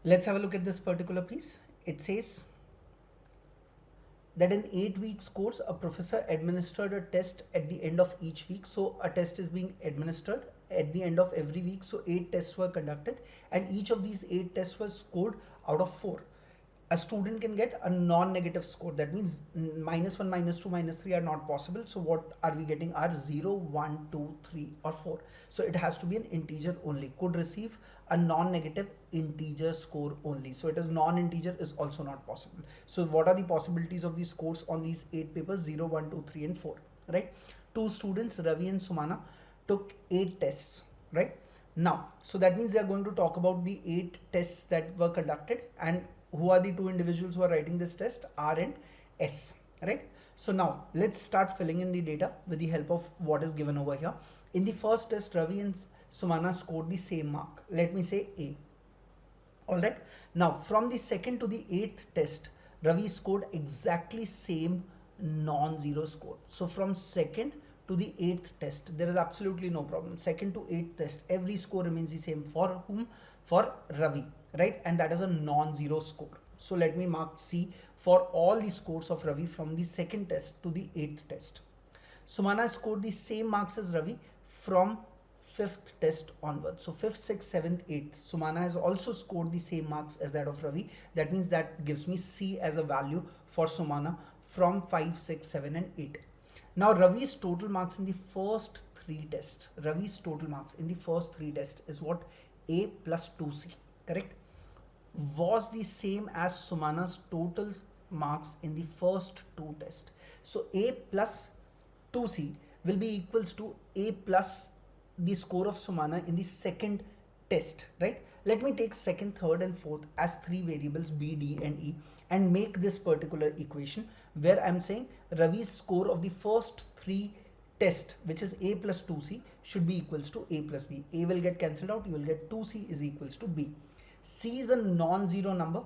Let's have a look at this particular piece. It says that in 8 weeks course, a professor administered a test at the end of each week. So a test is being administered at the end of every week. So 8 tests were conducted, and each of these 8 tests was scored out of 4. A student can get a non-negative score. That means -1, -2, -3 are not possible. So what are we getting are 0, 1, 2, 3 or 4. So it has to be an integer only. Could receive a non-negative integer score only. So it is non-integer is also not possible. So what are the possibilities of these scores on these 8 papers? 0, 1, 2, 3 and 4, right? Two students, Ravi and Sumana, took 8 tests, right? Now, so that means they are going to talk about the 8 tests that were conducted, and who are the two individuals who are writing this test? R and S, right? So now let's start filling in the data with the help of what is given over here. In the first test, Ravi and Sumana scored the same mark. Let me say A. Alright. Now from the second to the 8th test, Ravi scored exactly same non-zero score. So from second to the 8th test, there is absolutely no problem. Second to 8th test, every score remains the same. For whom? For Ravi, right? And that is a non-zero score. So let me mark C for all the scores of Ravi from the second test to the 8th test. Sumana scored the same marks as Ravi from 5th test onwards. So 5th, 6th, 7th, 8th. Sumana has also scored the same marks as that of Ravi. That means that gives me C as a value for Sumana from 5, 6, 7 and 8. Now Ravi's total marks in the first 3 tests. Ravi's total marks in the first 3 tests is what? A plus 2C, correct? Was the same as Sumana's total marks in the first 2 tests. So A plus 2C will be equals to A plus the score of Sumana in the second test, right? Let me take second, third and fourth as 3 variables B, D and E and make this particular equation where I'm saying Ravi's score of the first 3 test, which is A plus 2C, should be equals to A plus B. A will get cancelled out, you will get 2C is equals to B. C is a non-zero number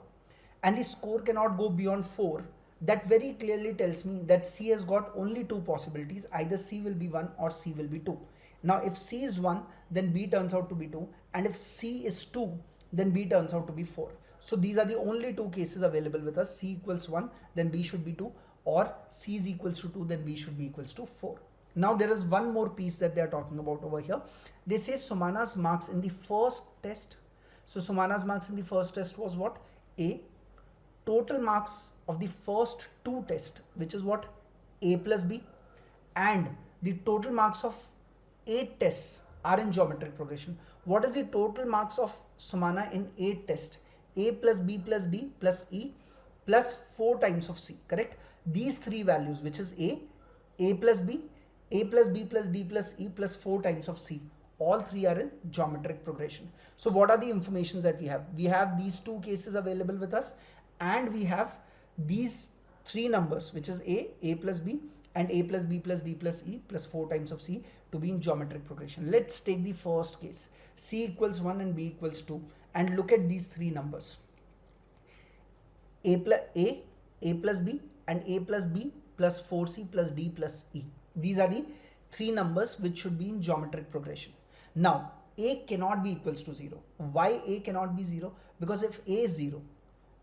and the score cannot go beyond 4. That very clearly tells me that C has got only 2 possibilities. Either C will be 1 or C will be 2. Now if C is 1, then B turns out to be 2, and if C is 2, then B turns out to be 4. So these are the only 2 cases available with us. C equals 1, then B should be 2, or C is equals to 2, then B should be equals to 4. Now there is one more piece that they are talking about over here. They say Sumana's marks in the first test. So Sumana's marks in the first test was what? A. Total marks of the first 2 tests, which is what? A plus B, and the total marks of 8 tests are in geometric progression. What is the total marks of Sumana in 8 tests? A plus B plus D plus E plus 4 times of C, correct? These 3 values, which is A plus B, A plus B plus D plus E plus 4 times of C, all 3 are in geometric progression. So what are the informations that we have? We have these 2 cases available with us, and we have these 3 numbers, which is A plus B and A plus B plus D plus E plus 4 times of C to be in geometric progression. Let's take the first case. C equals 1 and B equals 2, and look at these 3 numbers. A plus B and A plus B plus 4C plus D plus E. These are the 3 numbers which should be in geometric progression. Now A cannot be equals to 0. Why A cannot be 0? Because if A is 0,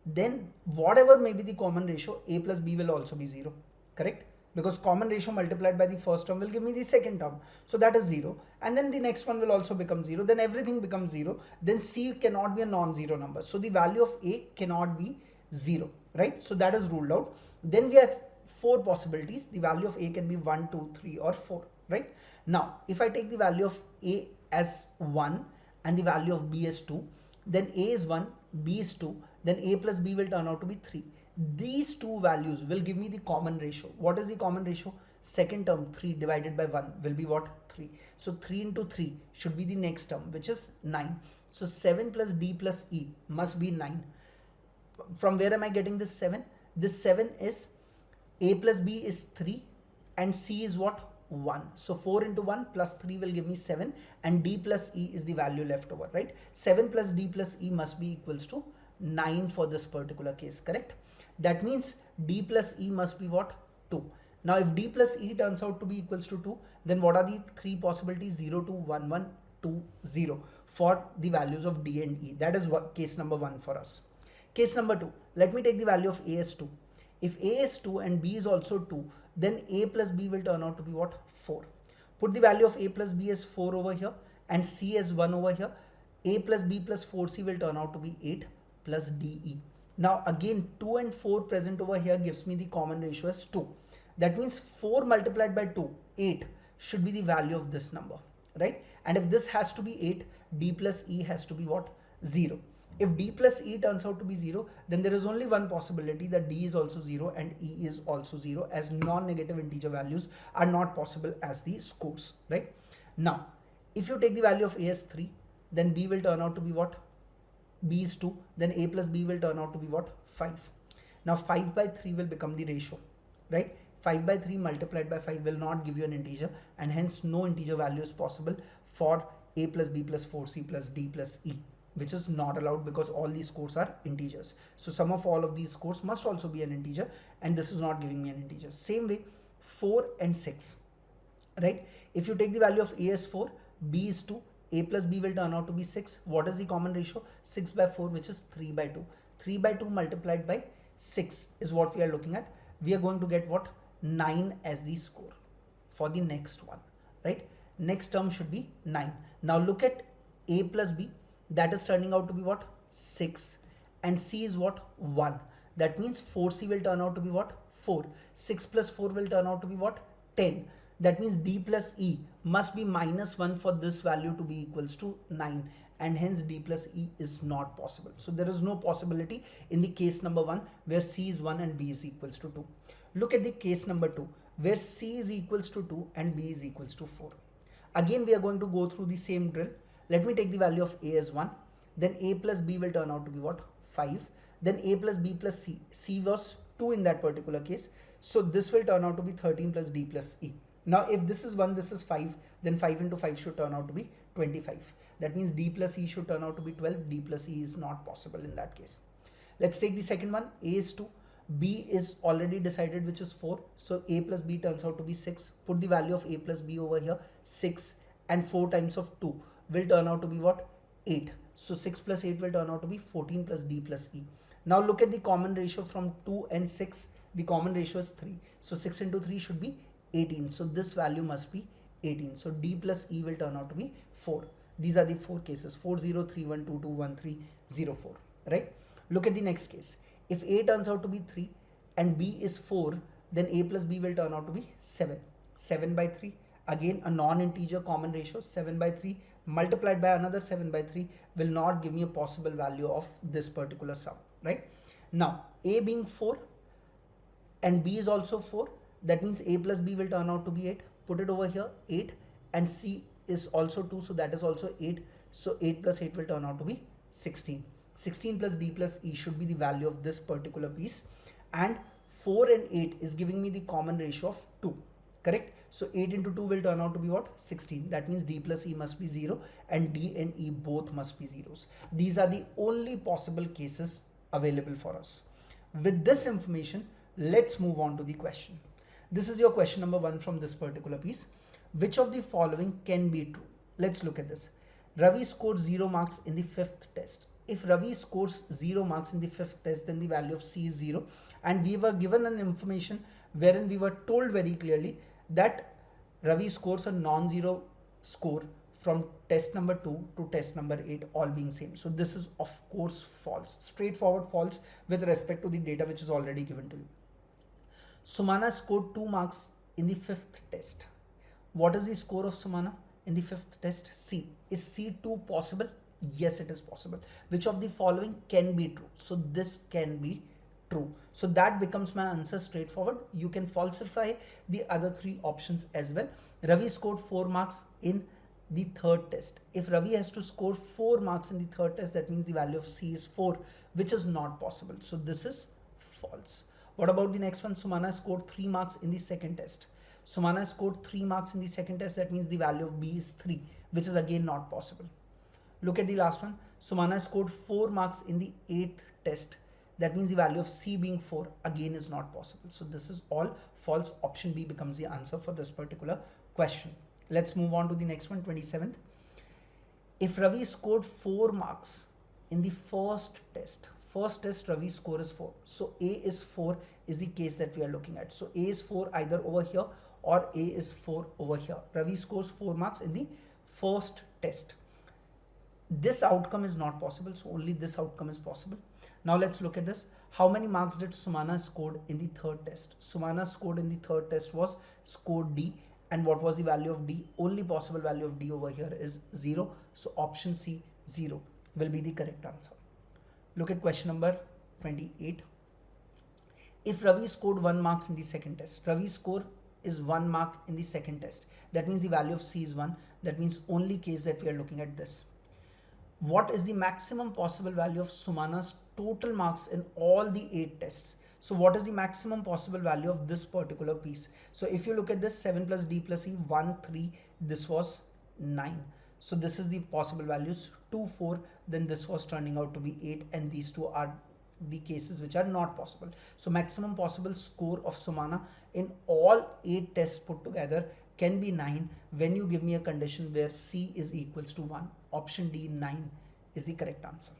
then whatever may be the common ratio, A plus B will also be 0, correct? Because common ratio multiplied by the first term will give me the second term. So that is 0. And then the next one will also become 0. Then everything becomes 0. Then C cannot be a non-zero number. So the value of A cannot be 0, right? So that is ruled out. Then we have 4 possibilities. The value of A can be 1, 2, 3 or 4, right? Now, if I take the value of A as 1 and the value of B as 2, then A is 1, B is 2, then A plus B will turn out to be 3. These 2 values will give me the common ratio. What is the common ratio? Second term 3 divided by 1 will be what? 3. So 3 into 3 should be the next term, which is 9. So 7 plus D plus E must be 9. From where am I getting this 7? This 7 is A plus B is 3 and C is what? 1. So 4 into 1 plus 3 will give me 7, and D plus E is the value left over, right? 7 plus D plus E must be equals to 9 for this particular case, correct? That means D plus E must be what? 2. Now if D plus E turns out to be equals to 2, then what are the 3 possibilities? 0, 2, 1, 1, 2, 0. for the values of D and E. That is what case number 1 for us. Case number 2, let me take the value of A as 2. If A is 2 and B is also 2, then A plus B will turn out to be what? 4. Put the value of A plus B as 4 over here and C as 1 over here. A plus B plus 4C will turn out to be 8 plus DE. Now again 2 and 4 present over here gives me the common ratio as 2. That means 4 multiplied by 2, 8 should be the value of this number, right? And if this has to be 8, D plus E has to be what? 0. If D plus E turns out to be 0, then there is only one possibility, that D is also 0 and E is also 0, as non-negative integer values are not possible as the scores, right? Now, if you take the value of A as 3, then B will turn out to be what? B is 2, then A plus B will turn out to be what? 5. Now 5 by 3 will become the ratio, right? 5 by 3 multiplied by 5 will not give you an integer, and hence no integer value is possible for A plus B plus 4C plus D plus E, which is not allowed because all these scores are integers. So sum of all of these scores must also be an integer, and this is not giving me an integer. Same way 4 and 6, right? If you take the value of A as 4, B is 2, A plus B will turn out to be 6. What is the common ratio? 6 by 4, which is 3 by 2. 3 by 2 multiplied by 6 is what we are looking at. We are going to get what? 9 as the score for the next one, right? Next term should be 9. Now look at A plus B. That is turning out to be what? 6. And C is what? 1. That means 4C will turn out to be what? 4. 6 plus 4 will turn out to be what? 10. That means D plus E must be minus 1 for this value to be equals to 9, and hence D plus E is not possible. So there is no possibility in the case number 1 where C is 1 and B is equals to 2. Look at the case number 2 where C is equals to 2 and B is equals to 4. Again we are going to go through the same drill. Let me take the value of A as 1, then A plus B will turn out to be what? 5. Then A plus B plus C. C was 2 in that particular case. So this will turn out to be 13 plus D plus E. Now if this is 1, this is 5, then 5 into 5 should turn out to be 25. That means D plus E should turn out to be 12. D plus E is not possible in that case. Let's take the second one. A is 2. B is already decided, which is 4. So A plus B turns out to be 6. Put the value of A plus B over here. 6 and 4 times of 2 will turn out to be what? 8. So 6 plus 8 will turn out to be 14 plus D plus E. Now look at the common ratio from 2 and 6. The common ratio is 3. So 6 into 3 should be 18. So this value must be 18. So D plus E will turn out to be 4. These are the 4 cases: 4, 0, 3, 1, 2, 2, 1, 3, 0, 4, right? Look at the next case. If A turns out to be 3 and B is 4, then A plus B will turn out to be 7. 7 by 3. Again a non-integer common ratio. 7 by 3 multiplied by another 7 by 3 will not give me a possible value of this particular sum, right? Now A being 4 and B is also 4, that means A plus B will turn out to be 8. Put it over here, 8, and C is also 2, so that is also 8. So 8 plus 8 will turn out to be 16. 16 plus D plus E should be the value of this particular piece, and 4 and 8 is giving me the common ratio of 2, correct? So 8 into 2 will turn out to be what? 16. That means D plus E must be 0 and D and E both must be zeros. These are the only possible cases available for us. With this information, let's move on to the question. This is your question number 1 from this particular piece. Which of the following can be true? Let's look at this. Ravi scored 0 marks in the 5th test. If Ravi scores 0 marks in the 5th test, then the value of C is 0. And we were given an information wherein we were told very clearly that Ravi scores a non-zero score from test number 2 to test number 8, all being same. So this is of course false, straightforward false with respect to the data which is already given to you. Sumana scored 2 marks in the 5th test. What is the score of Sumana in the 5th test? C. Is C2 possible? Yes, it is possible. Which of the following can be true? So this can be true. So that becomes my answer, straightforward. You can falsify the other 3 options as well. Ravi scored 4 marks in the 3rd test. If Ravi has to score 4 marks in the 3rd test, that means the value of C is 4, which is not possible. So this is false. What about the next one? Sumana scored 3 marks in the 2nd test. Sumana scored 3 marks in the 2nd test. That means the value of B is 3, which is again not possible. Look at the last one. Sumana scored 4 marks in the 8th test. That means the value of C being 4 again is not possible. So this is all false. Option B becomes the answer for this particular question. Let's move on to the next one, 27th. If Ravi scored 4 marks in the first test Ravi's score is 4. So A is 4 is the case that we are looking at. So A is 4 either over here or A is 4 over here. Ravi scores 4 marks in the first test. This outcome is not possible, so only this outcome is possible. Now let's look at this. How many marks did Sumana scored in the third test? Sumana scored in the third test was scored D. And what was the value of D? Only possible value of D over here is 0. So option C, 0 will be the correct answer. Look at question number 28. If Ravi scored 1 marks in the second test, Ravi's score is 1 mark in the second test. That means the value of C is 1. That means only case that we are looking at this. What is the maximum possible value of Sumana's total marks in all the 8 tests? So what is the maximum possible value of this particular piece? So if you look at this, 7 plus D plus E, 1, 3, this was 9. So this is the possible values, 2, 4, then this was turning out to be 8, and these two are the cases which are not possible. So maximum possible score of Sumana in all 8 tests put together can be 9 when you give me a condition where C is equals to 1. Option D, 9 is the correct answer.